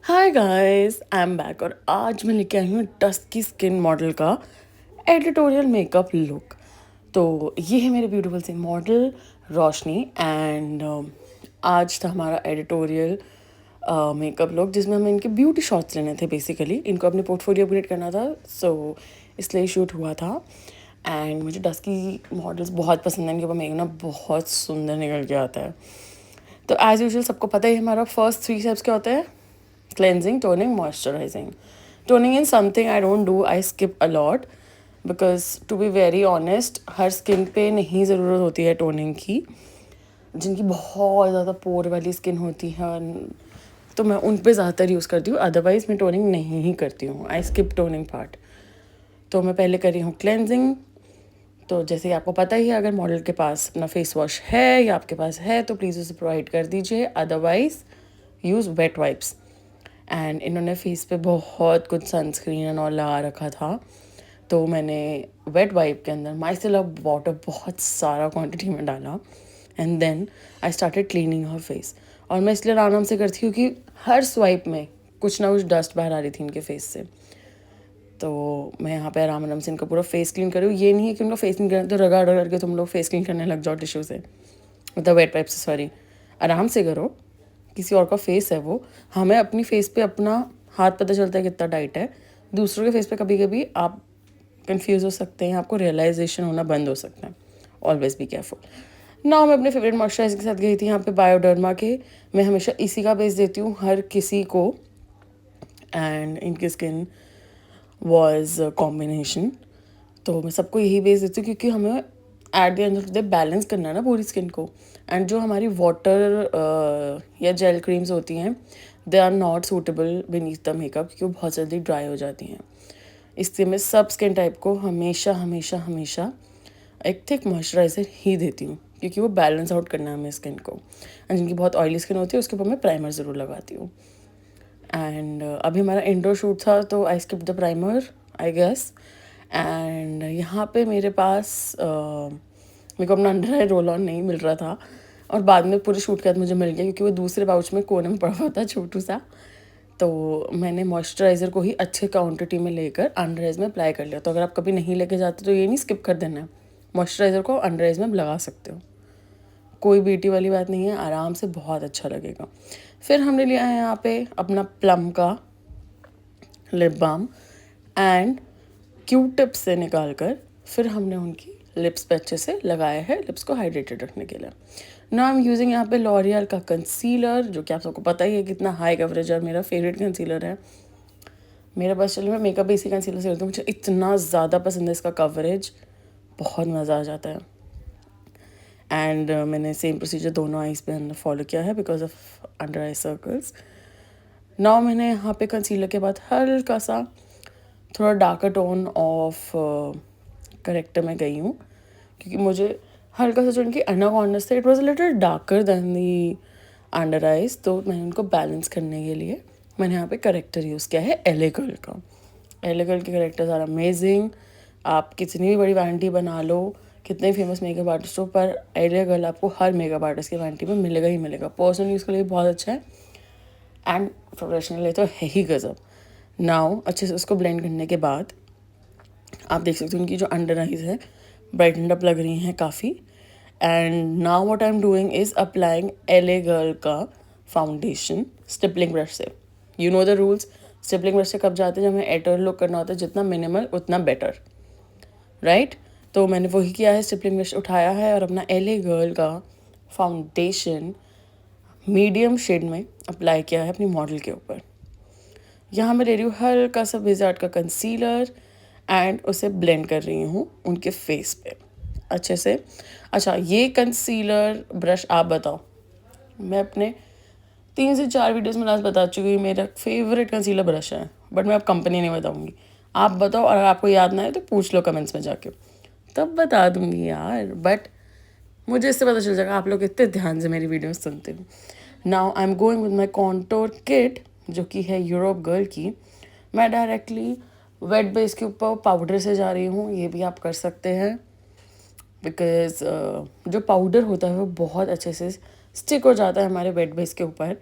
Hi guys, I am back और आज मैं लेके आई हूँ डस्की स्किन मॉडल का एडिटोरियल मेकअप लुक। तो ये है मेरे ब्यूटीफुल सी मॉडल रोशनी एंड आज था हमारा एडिटोरियल मेकअप लुक जिसमें हमें इनके ब्यूटी शॉट्स लेने थे। बेसिकली इनको अपने पोर्टफोलियो अपग्रेड करना था, सो इसलिए शूट हुआ था। एंड मुझे डस्की मॉडल्स बहुत पसंद है, इनके ऊपर मेकअप ना बहुत सुंदर निकल के आता है। तो एज यूजुअल सबको पता ही हमारा फर्स्ट 3 स्टेप्स क्या होते हैं: cleansing, toning, moisturizing. Toning is something I don't do, I skip a lot because to be very honest her skin पे नहीं ज़रूरत होती है टोनिंग की। जिनकी बहुत ज़्यादा पोर वाली स्किन होती है तो मैं उन पे ज़्यादातर यूज़ करती हूँ, अदरवाइज़ मैं टोनिंग नहीं ही करती हूँ। I skip toning part. तो मैं पहले कर रही हूँ क्लेंजिंग। तो जैसे आपको पता ही है, अगर मॉडल के पास अपना फेस वॉश है या आपके पास है तो प्लीज़ उसे प्रोवाइड कर दीजिए, otherwise use wet wipes. And इन्होंने फेस पे बहुत कुछ सनस्क्रीन एंड ऑल लगा रखा था, तो मैंने वेट वाइप के अंदर माइसेलर वाटर बहुत सारा क्वांटिटी में डाला and then I started cleaning her face. और मैं इसलिए आराम से करती हूँ कि हर स्वाइप में कुछ ना कुछ डस्ट बाहर आ रही थी इनके फेस से। तो मैं यहाँ पे आराम से इनका पूरा फेस क्लीन कर रही हूँ। ये नहीं है कि उनका फेस क्लीन करना तो रगड़ रगड़ के तुम लोग फेस क्लीन करने लग जाओ टिश्यू से, मतलब वेट वाइप से, सॉरी। आराम से करो, किसी और का फेस है वो। हमें अपनी फेस पे अपना हाथ पता चलता है कितना टाइट है, दूसरों के फेस पे कभी कभी आप कंफ्यूज हो सकते हैं, आपको रियलाइजेशन होना बंद हो सकता है। Always be careful. नाउ मैं अपने फेवरेट मॉइस्चराइजर के साथ गई थी यहाँ पे बायोडर्मा के। मैं हमेशा इसी का बेस देती हूँ हर किसी को एंड इनकी स्किन वॉज कॉम्बिनेशन। तो मैं सबको यही बेस देती हूँ क्योंकि हमें at the end of the day balance करना है ना पूरी स्किन को। एंड जो हमारी वाटर या जेल क्रीम्स होती हैं, they are not suitable beneath the makeup क्योंकि वो बहुत जल्दी ड्राई हो जाती हैं। इसलिए मैं सब स्किन टाइप को हमेशा हमेशा हमेशा एक थिक मॉइस्चराइज़र ही देती हूँ क्योंकि वो बैलेंस आउट करना है हमें स्किन को। एंड जिनकी बहुत ऑयली स्किन होती है उसके ऊपर मैं प्राइमर ज़रूर लगाती हूँ। एंड अभी हमारा इंडोर शूट था तो I skip the primer I guess. And यहाँ पे मेरे पास मेरे को अपना अंडर आई रोल ऑन नहीं मिल रहा था और बाद में पूरे शूट के बाद मुझे मिल गया क्योंकि वो दूसरे पाउच में कोने में पड़ा हुआ था छोटू सा। तो मैंने मॉइस्चराइज़र को ही अच्छे क्वांटिटी में लेकर अंडर आइज में अप्लाई कर लिया। तो अगर आप कभी नहीं लेके जाते तो ये नहीं स्किप कर देना है, मॉइस्चराइज़र को अंडर आइज में लगा सकते हो, कोई ब्यूटी वाली बात नहीं है, आराम से बहुत अच्छा लगेगा। फिर हमने लिया है यहाँ पे अपना प्लम का lip balm and Q tip से निकाल कर फिर हमने उनकी लिप्स पे अच्छे से लगाया है लिप्स को हाइड्रेटेड रखने के लिए। नाउ आई एम यूजिंग यहाँ पे लॉरियल का कंसीलर, जो कि आप सबको पता ही है कितना हाई कवरेज और मेरा फेवरेट कंसीलर है। मेरा बस चलो मैं मेकअप इसी कंसीलर से करती हूँ, मुझे इतना ज़्यादा पसंद है इसका कवरेज, बहुत मज़ा आ जाता है। एंड मैंने सेम प्रोसीजर दोनों आईज पे अंदर फॉलो किया है because of under I circles. Now मैंने यहाँ पे कंसीलर के बाद हल्का सा थोड़ा डार्कर टोन ऑफ करेक्टर में गई हूँ क्योंकि मुझे हल्का सा जो उनकी अन्ना कॉर्नर्स थे it was a little darker than the under eyes, तो मैंने उनको बैलेंस करने के लिए मैंने यहाँ पे करेक्टर यूज़ किया है एले गर्ल का। एले गर्ल के करेक्टर्स आर अमेजिंग। आप कितनी भी बड़ी वैनिटी बना लो, कितने फेमस मेकअप आर्टिस्ट हो, पर एले गर्ल आपको हर मेकअप आर्टिस्ट की वैनिटी में मिलेगा ही मिलेगा। पर्सनली उसके लिए बहुत अच्छा है एंड प्रोफेशनली तो है ही गजब। नाउ अच्छे से उसको ब्लेंड करने के बाद आप देख सकते हो उनकी जो अंडर आइज है ब्राइटनड अप लग रही हैं काफ़ी। And now what I am doing is applying एले गर्ल का फाउंडेशन स्टिपलिंग ब्रश से। You know the rules, stippling brush से कब जाते हैं जब हमें एटर लुक करना होता है, जितना मिनिमल उतना बेटर, राइट। तो मैंने वही किया है, स्टिपलिंग ब्रश उठाया है और अपना एले गर्ल का फाउंडेशन मीडियम शेड में अप्लाई किया है अपनी मॉडल के ऊपर। यहाँ मैं ले रही हूँ हल्का सा विजार्ड का कंसीलर एंड उसे ब्लेंड कर रही हूँ उनके फेस पे अच्छे से। अच्छा, ये कंसीलर ब्रश आप बताओ, मैं अपने 3 से 4 वीडियोस में लास्ट बता चुकी हूँ मेरा फेवरेट कंसीलर ब्रश है, बट मैं अब कंपनी नहीं बताऊँगी। आप बताओ, अगर आपको याद ना है तो पूछ लो कमेंट्स में जाके, तब बता दूँगी यार। बट मुझे इससे पता चल जाएगा आप लोग इतने ध्यान से मेरी वीडियोस सुनते हो। Now I am going with my contour kit जो कि है यूरोप गर्ल की। मैं डायरेक्टली वेट बेस के ऊपर पाउडर से जा रही हूँ, ये भी आप कर सकते हैं बिकॉज जो पाउडर होता है वो बहुत अच्छे से स्टिक हो जाता है हमारे वेट बेस के ऊपर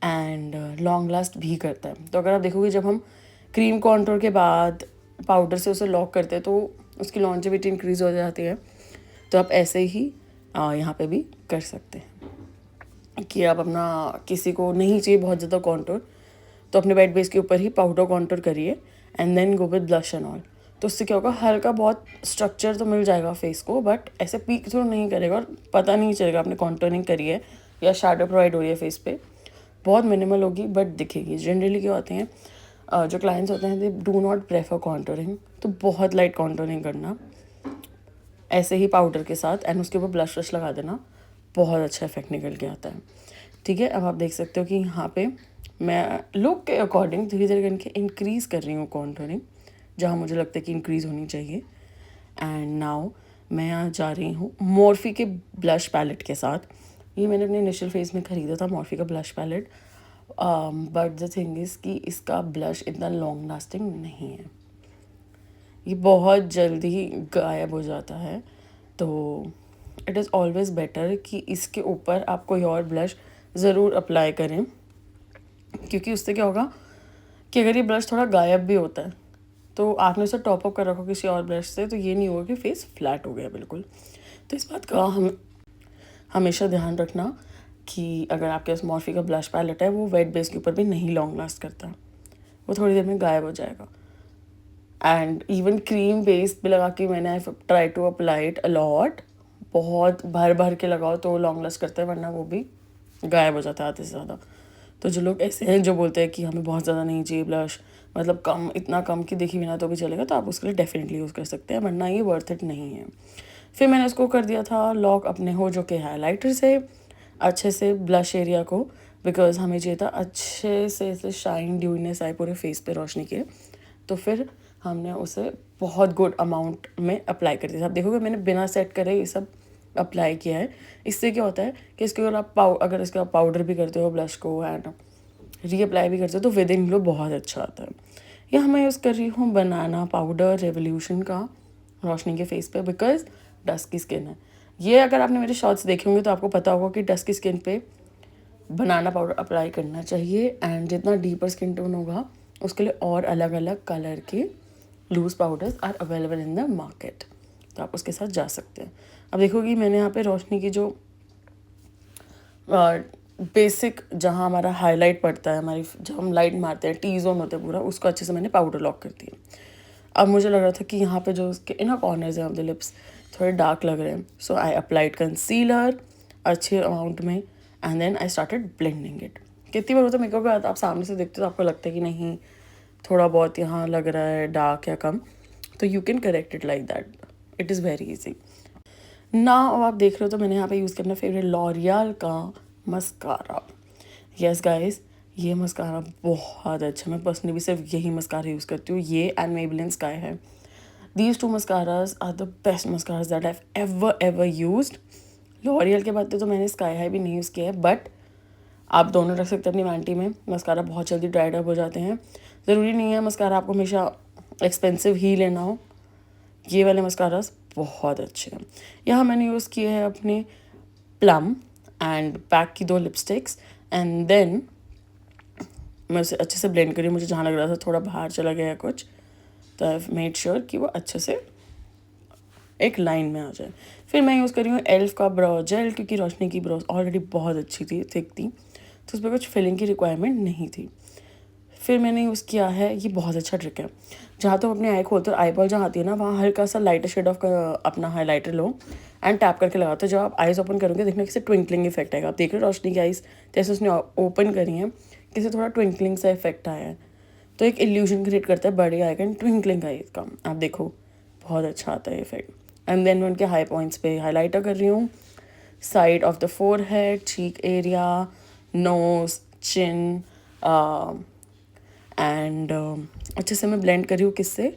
एंड लॉन्ग लास्ट भी करता है। तो अगर आप देखोगे जब हम क्रीम कॉन्टोर के बाद पाउडर से उसे लॉक करते हैं तो उसकी लॉन्जेविटी इंक्रीज हो जाती है। तो आप ऐसे ही यहाँ पे भी कर सकते हैं कि आप अपना, किसी को नहीं चाहिए बहुत ज़्यादा कॉन्टोर तो अपने वेट बेस के ऊपर ही पाउडर कॉन्टोर करिए and then go with blush and all. तो उससे क्या होगा, हल्का बहुत स्ट्रक्चर तो मिल जाएगा फेस को, बट ऐसे पीक थ्रू नहीं करेगा और पता नहीं चलेगा आपने कॉन्टोरिंग करी है या शैडो प्रोवाइड हो रही है फेस पे। बहुत मिनिमल होगी बट दिखेगी। जनरली क्या होते हैं, जो क्लाइंट्स होते हैं they do not prefer contouring, तो बहुत लाइट कॉन्टोरिंग करना ऐसे ही पाउडर के साथ एंड उसके ऊपर ब्लश व्लश लगा देना, बहुत अच्छा इफेक्ट निकल के आता है। ठीक है, अब आप देख सकते हो कि यहाँ पे मैं लुक के अकॉर्डिंग धीरे धीरे करके इंक्रीज़ कर रही हूँ कॉन्टोरिंग जहाँ मुझे लगता है कि इंक्रीज़ होनी चाहिए। एंड नाउ मैं यहाँ जा रही हूँ मॉर्फी के ब्लश पैलेट के साथ। ये मैंने अपने इनिशियल फेज में ख़रीदा था मॉर्फी का blush palette, but the thing is कि इसका ब्लश इतना लॉन्ग लास्टिंग नहीं है, ये बहुत जल्दी गायब हो जाता है। तो इट इज़ ऑलवेज़ बेटर कि इसके ऊपर आप कोई और ब्लश ज़रूर अप्लाई करें, क्योंकि उससे क्या होगा कि अगर ये ब्लश थोड़ा गायब भी होता है तो आपने उसे टॉप अप कर रखो किसी और ब्रश से, तो ये नहीं होगा कि फेस फ्लैट हो गया बिल्कुल। तो इस बात का हम हमेशा ध्यान रखना कि अगर आपके पास मॉर्फी का ब्लश पैलेट है वो वेट बेस के ऊपर भी नहीं लॉन्ग लास्ट करता, वो थोड़ी देर में गायब हो जाएगा। एंड इवन क्रीम बेस भी लगा के मैंने try to apply it a lot, बहुत भर भर के लगाओ तो लॉन्ग लास्ट करता है, वरना वो भी गायब हो जाता है आधे से ज़्यादा। तो जो लोग ऐसे हैं जो बोलते हैं कि हमें बहुत ज़्यादा नहीं चाहिए ब्लश, मतलब कम, इतना कम कि दिखी बिना तो भी चलेगा, तो आप उसके लिए डेफिनेटली यूज़ कर सकते हैं, वरना ये वर्थ इट नहीं है। फिर मैंने इसको कर दिया था लॉक अपने हो जो के हाईलाइटर से अच्छे से ब्लश एरिया को, बिकॉज हमें चाहिए था अच्छे से शाइन ड्यूनेस आए पूरे फेस पे रोशनी के। तो फिर हमने उसे बहुत गुड अमाउंट में अप्लाई कर दिया था। आप देखोगे मैंने बिना सेट करे ये सब अप्लाई किया है। इससे क्या होता है कि इसके अगर आप अगर इसका पाउडर भी करते हो ब्लश को एंड रीअप्लाई भी करते हो तो विद इन ग्लो बहुत अच्छा आता है। यहाँ मैं यूज़ कर रही हूँ बनाना पाउडर रेवोल्यूशन का रोशनी के फेस पे, बिकॉज डस्की स्किन है। ये अगर आपने मेरे शॉर्ट्स देखे होंगे तो आपको पता होगा कि डस्की स्किन पे बनाना पाउडर अप्लाई करना चाहिए, एंड जितना डीपर स्किन टोन होगा उसके लिए और अलग अलग कलर के loose powders are available in the market, तो आप उसके साथ जा सकते हैं। अब देखोगी मैंने यहाँ पे रोशनी की जो बेसिक जहाँ हमारा हाईलाइट पड़ता है, हमारी जब हम लाइट मारते हैं टी जोन होता है पूरा, उसको अच्छे से मैंने पाउडर लॉक कर दिया। अब मुझे लग रहा था कि यहाँ पे जो उसके इनर कॉर्नर्स हैं ऑफ द लिप्स थोड़े डार्क लग रहे हैं, सो आई अप्लाइड कंसीलर अच्छे अमाउंट में and then I started blending it. कितनी बार होता है मेकअप के बाद आप सामने से देखते हो तो आपको लगता है कि नहीं थोड़ा बहुत यहाँ लग रहा है डार्क या कम, तो you can correct it like that, it is very easy ना। अब आप देख रहे हो तो मैंने यहाँ पे यूज़ किया अपना फेवरेट लॉरियल का मस्कारा। यस गाइस, ये मस्कारा बहुत अच्छा, मैं पर्सनली भी सिर्फ यही मस्कारा यूज़ करती हूँ, ये एंड मेबेलिन स्काई है। These two mascaras are the best mascaras that I ever used. L'Oreal के बाद तो मैंने स्काई हाई भी नहीं यूज़ किया है, बट आप दोनों रख सकते हैं अपनी वैनिटी में। मस्कारा बहुत जल्दी ड्राइड अप हो जाते हैं, ज़रूरी नहीं है मस्कारा आपको हमेशा एक्सपेंसिव ही लेना हो, ये वाले मस्कारास बहुत अच्छे हैं। यहाँ मैंने यूज़ किए हैं अपने प्लम एंड पैक की 2 लिपस्टिक्स, एंड देन मैं उसे अच्छे से ब्लेंड करी। मुझे जहाँ लग रहा था थोड़ा बाहर चला गया है कुछ, तो आई मेड श्योर कि वो अच्छे से एक लाइन में आ जाए। फिर मैं यूज़ कर रही हूँ एल्फ का ब्रो जेल, क्योंकि रोशनी की ब्रोज ऑलरेडी बहुत अच्छी थी, थिक थी, तो उस पर कुछ फिलिंग की रिक्वायरमेंट नहीं थी। फिर मैंने यूज़ किया है, ये बहुत अच्छा ट्रिक है, जहाँ तो अपनी आई खोलते हो आई बॉल जहाँ आती है ना, वहाँ हल्का सा लाइटर शेड ऑफ अपना हाईलाइटर लो एंड टैप करके लगाते हो। जब आप आइज़ ओपन करोगे देखना किसी ट्विंकलिंग इफेक्ट आएगा। आप देख रहे हो रोशनी की आइज़ जैसे उसने ओपन करी है, किसी थोड़ा ट्विंकलिंग सा इफेक्ट आया है, तो एक इल्यूजन क्रिएट करता है बड़ी आई एंड ट्विंकलिंग आइज का। आप देखो बहुत अच्छा आता है इफेक्ट। एंड देन मैं उनके हाई पॉइंट्स पे हाईलाइटर कर रही हूँ, side of the forehead, cheek area, nose, chin, and अच्छे से मैं ब्लेंड कर रही हूँ। किससे?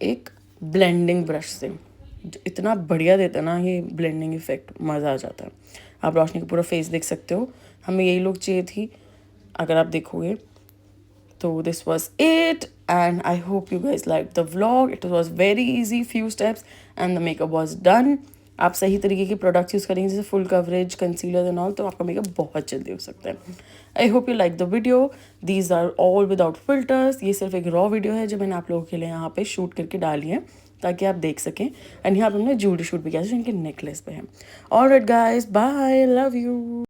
एक ब्लेंडिंग ब्रश से। इतना बढ़िया देता है ना ये ब्लेंडिंग इफेक्ट, मज़ा आ जाता है। आप रोशनी का पूरा फेस देख सकते हो, हमें यही लुक चाहिए थी अगर आप देखोगे तो। This was it and I hope you guys like the vlog. It was very easy, few steps and the makeup was done. आप सही तरीके के प्रोडक्ट्स यूज़ करेंगे जैसे full coverage, concealer and all, तो आपका मेकअप बहुत जल्दी हो सकता है। I hope you like the video. These are all without filters. ये सिर्फ एक रॉ वीडियो है जो मैंने आप लोगों के लिए यहाँ पे शूट करके डाली है ताकि आप देख सकें। एंड यहाँ पे हमने ज्वेलरी शूट भी किया है जो इनके नेकलेस पे है। Alright guys, bye, love you.